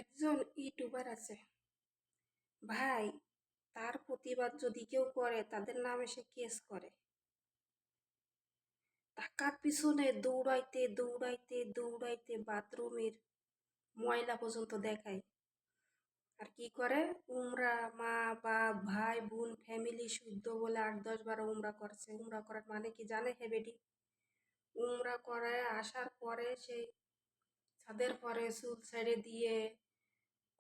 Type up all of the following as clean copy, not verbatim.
একজন ইউটিউবার আছে ভাই, তার প্রতিবাদ যদি কেউ করে তাদের নামে সে কেস করে। টাকার পিছনে দৌড়াইতে দৌড়াইতে দৌড়াইতে বাথরুমের ময়লা পর্যন্ত দেখায়। আর কি করে, উমরা মা বা ভাই বোন ফ্যামিলি শুদ্ধ বলে 8-10 বার উমরা করছে। উমরা করার মানে কি জানে হে বেটি? উমরা করে আসার পরে সেই ছাদের পরে চুল ছেড়ে দিয়ে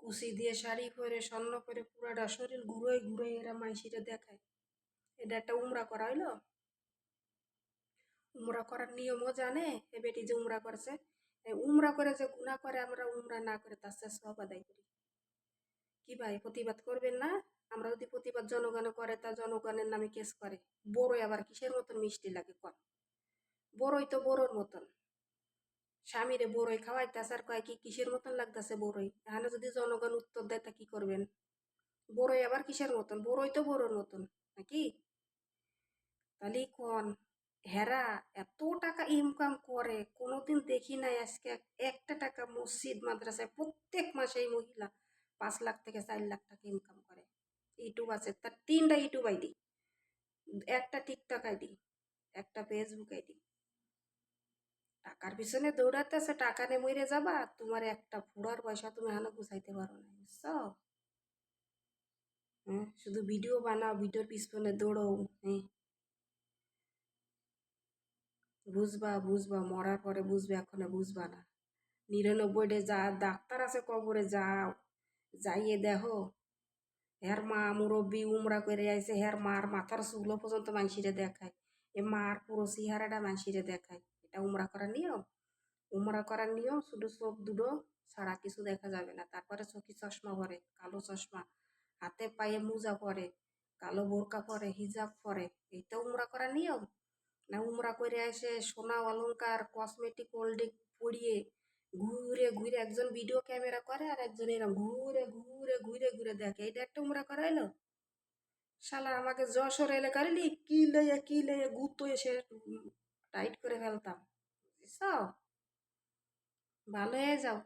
কুচি দিয়ে শাড়ি পরে স্বর্ণ পরে পুরাটা শরীর ঘুরোয় ঘুরোয় এরা মাইসিরে দেখায়। এটা একটা উমরা করা হইলো? উমরা করার নিয়মও জানে এ বেটি যে উমরা করছে? উমরা করে যে গুনাহ করে, আমরা উমরা না করে তার চেয়ে সওয়াব আদায় করি। কি ভাই, প্রতিবাদ করবেন না? আমরা যদি প্রতিবাদ জনগণ করে তা জনগণের নামে কেস করে। বড়ই আবার কিসের মতন মিষ্টি লাগে কন? বড়ই তো বড়োর মতন। স্বামীরে বড়ই খাওয়াইতেছে আর কয় কি কিসের মতন লাগতেছে বড়ই। এখানে যদি জনগণ উত্তর দেয় তা কি করবেন? বড়ই আবার কিসের মতন? বড়ই তো বড়োর মতন নাকি? তাহলে কন, হেরা এত টাকা ইনকাম করে কোনোদিন দেখি নাই আজকে একটা টাকা মসজিদ মাদ্রাসায় প্রত্যেক মাসে এই মহিলা 5 লাখ থেকে 4 লাখ টাকা ইনকাম করে। ইউটিউব আছে তার 3টা ইউটিউব আইডি, একটা টিকটক আইডি, একটা ফেসবুক আইডি। টাকার পিছনে দৌড়াতেছে, টাকা নিয়ে মরে যাবা, তোমার একটা ফুড়ার পয়সা তুমি এখনো গুছাইতে পারো না, বুঝছো? হ্যাঁ, শুধু ভিডিও বানাও, ভিডিওর পিছনে দৌড়ো। হ্যাঁ, বুঝবা বুঝবা মরার পরে বুঝবে, এখনো বুঝবা না। 99 যা ডাক্তার আছে কবরে যাও, যাইয়ে দেখো হের মা মুরব্বী উমরা করে আইছে, হের মার মাথার চুলো পর্যন্ত মানসিরে দেখায়। এ মার পুরো চেহারাটা মানসিরে দেখায়। এটা উমরা করার নিয়ম? উমরা করার নিয়ম শুধু চোখ দুটো ছাড়া কিছু দেখা যাবে না। তারপরে চোখে চশমা পরে, কালো চশমা, হাতে পায়ে মোজা পরে, কালো বোরকা পরে, হিজাব পরে। এইটা উমরা করার নিয়ম? না উমরা করে এসে সোনা অলংকার কসমেটিক হোল্ডিং পরিয়ে ঘুরে ঘুরে একজন ভিডিও ক্যামেরা করে আর একজন এরকম ঘুরে ঘুরে ঘুরে ঘুরে দেখে, এটা একটা উমরা করাইলো? শালা আমাকে যশোর এলাকার কি লইয়া গুতো এসে টাইট করে ফেলতাম, বুঝছো? ভালো হয়ে যাও।